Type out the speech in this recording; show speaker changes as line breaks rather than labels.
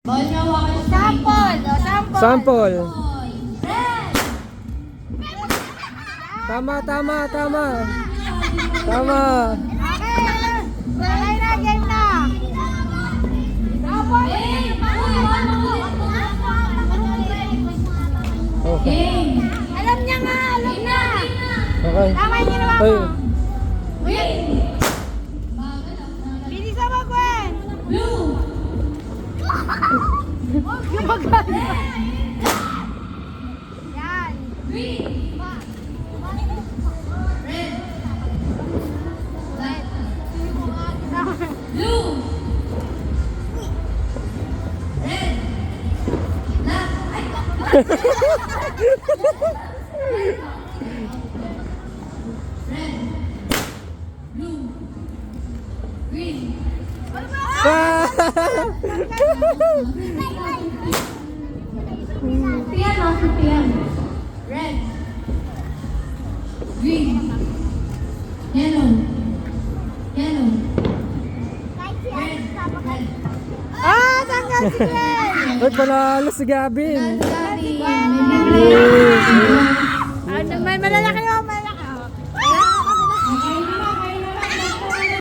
Bawal niyo hawakan yung
Sample. O, sample.
Sample.
Red!
Tama, tama, tama. Tama.
Okay. Sabay na, game na.
Okay.
Game!
Alam niya nga, alam niya.
Okay.
Tama yung ginawa
Ay.
mo.
Green!
Bilisan mo, Gwen.
Blue!
Gumagana. Yan.
Green! Red! Blue! Red! Black! Red! Blue! Green! Piano, piano. Red. Green. Yellow. Yellow. Red. Red.
Ah, tanggal si Gwen.
Ba't panalo si Gavin?
Gabi, may bibili